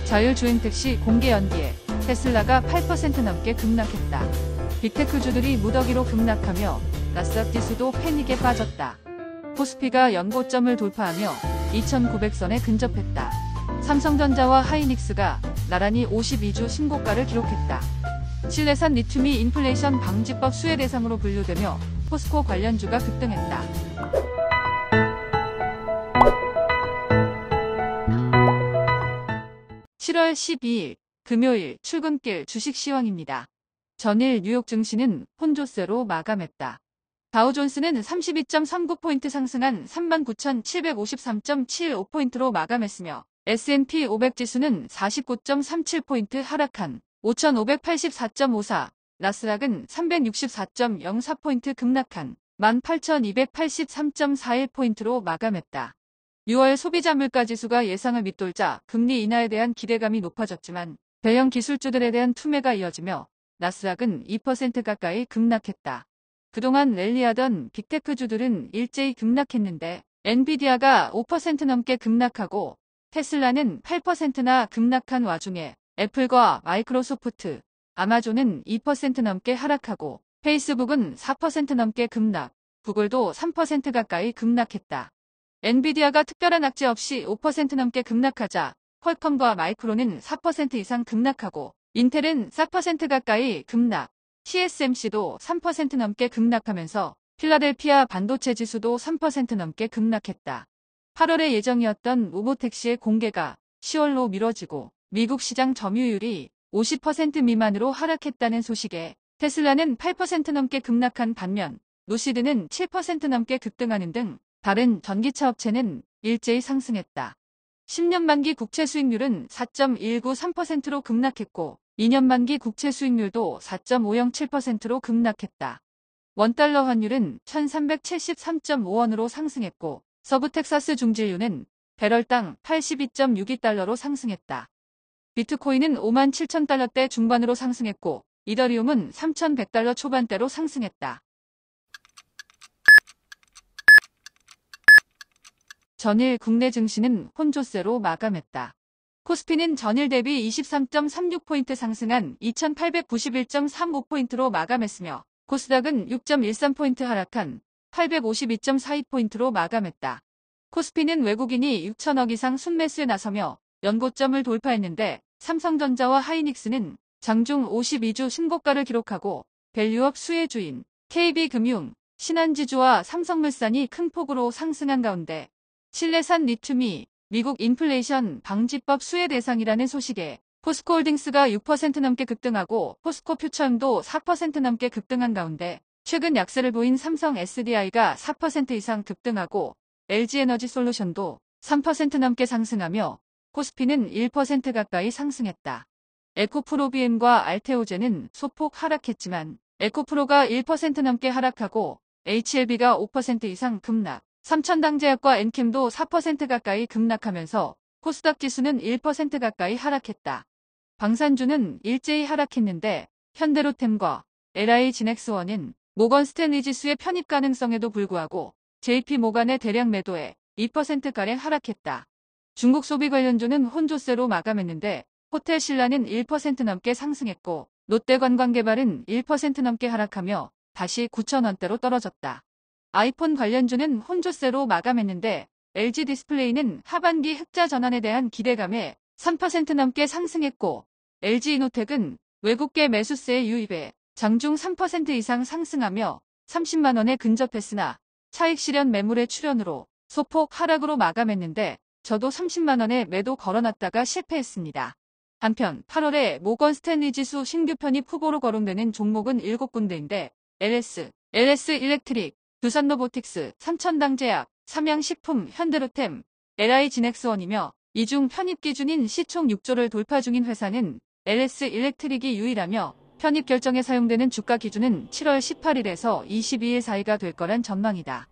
자율주행 택시 공개 연기에 테슬라가 8% 넘게 급락했다. 빅테크주들이 무더기로 급락하며 나스닥 지수도 패닉에 빠졌다. 코스피가 연고점을 돌파하며 2,900선에 근접했다. 삼성전자와 하이닉스가 나란히 52주 신고가를 기록했다. 신뢰산 리튬이 인플레이션 방지법 수혜 대상으로 분류되며 포스코 관련주가 급등했다. 7월 12일 금요일 출근길 주식 시황입니다. 전일 뉴욕 증시는 혼조세로 마감했다. 다우존스는 32.39포인트 상승한 39,753.75포인트로 마감했으며 S&P 500 지수는 49.37포인트 하락한 5,584.54, 나스닥은 364.04포인트 급락한 18,283.41포인트로 마감했다. 6월 소비자 물가 지수가 예상을 밑돌자 금리 인하에 대한 기대감이 높아졌지만 대형 기술주들에 대한 투매가 이어지며 나스닥은 2% 가까이 급락했다. 그동안 랠리하던 빅테크주들은 일제히 급락했는데 엔비디아가 5% 넘게 급락하고 테슬라는 8%나 급락한 와중에 애플과 마이크로소프트, 아마존은 2% 넘게 하락하고 페이스북은 4% 넘게 급락, 구글도 3% 가까이 급락했다. 엔비디아가 특별한 악재 없이 5% 넘게 급락하자 퀄컴과 마이크론은 4% 이상 급락하고 인텔은 4% 가까이 급락, TSMC도 3% 넘게 급락하면서 필라델피아 반도체 지수도 3% 넘게 급락했다. 8월에 예정이었던 로보택시의 공개가 10월로 미뤄지고 미국 시장 점유율이 50% 미만으로 하락했다는 소식에 테슬라는 8% 넘게 급락한 반면 루시드는 7% 넘게 급등하는 등 다른 전기차 업체는 일제히 상승했다. 10년 만기 국채 수익률은 4.193%로 급락했고 2년 만기 국채 수익률도 4.507%로 급락했다. 원달러 환율은 1373.5원으로 상승했고 서부 텍사스 중진유는 배럴당 82.62달러로 상승했다. 비트코인은 57,000달러대 중반으로 상승했고 이더리움은 3,100달러 초반대로 상승했다. 전일 국내 증시는 혼조세로 마감했다. 코스피는 전일 대비 23.36포인트 상승한 2,891.35포인트로 마감했으며 코스닥은 6.13포인트 하락한 852.42포인트로 마감했다. 코스피는 외국인이 6천억 이상 순매수에 나서며 연고점을 돌파했는데 삼성전자와 하이닉스는 장중 52주 신고가를 기록하고 밸류업 수혜주인 KB금융, 신한지주와 삼성물산이 큰 폭으로 상승한 가운데 신뢰산 리튬이 미국 인플레이션 방지법 수혜 대상이라는 소식에 포스코홀딩스가 6% 넘게 급등하고 포스코 퓨처음도 4% 넘게 급등한 가운데 최근 약세를 보인 삼성 SDI가 4% 이상 급등하고 LG에너지솔루션도 3% 넘게 상승하며 코스피는 1% 가까이 상승했다. 에코프로비엠과 알테오젠은 소폭 하락했지만 에코프로가 1% 넘게 하락하고 HLB가 5% 이상 급락, 삼천당제약과 엔캠도 4% 가까이 급락하면서 코스닥 지수는 1% 가까이 하락했다. 방산주는 일제히 하락했는데 현대로템과 LI진엑스원은 모건 스탠리 지수의 편입 가능성에도 불구하고 JP모간의 대량 매도에 2%가량 하락했다. 중국 소비 관련주는 혼조세로 마감했는데 호텔신라는 1% 넘게 상승했고 롯데관광개발은 1% 넘게 하락하며 다시 9,000원대로 떨어졌다. 아이폰 관련주는 혼조세로 마감했는데 LG디스플레이는 하반기 흑자 전환에 대한 기대감에 3% 넘게 상승했고 LG이노텍은 외국계 매수세의 유입에 장중 3% 이상 상승하며 30만원에 근접했으나 차익 실현 매물의 출현으로 소폭 하락으로 마감했는데 저도 30만원에 매도 걸어놨다가 실패했습니다. 한편 8월에 모건 스탠리 지수 신규 편입 후보로 거론되는 종목은 7군데인데 LS 일렉트릭, 두산로보틱스, 삼천당제약, 삼양식품, 현대로템, LI진엑스원이며 이 중 편입 기준인 시총 6조를 돌파 중인 회사는 LS 일렉트릭이 유일하며 편입 결정에 사용되는 주가 기준은 7월 18일에서 22일 사이가 될 거란 전망이다.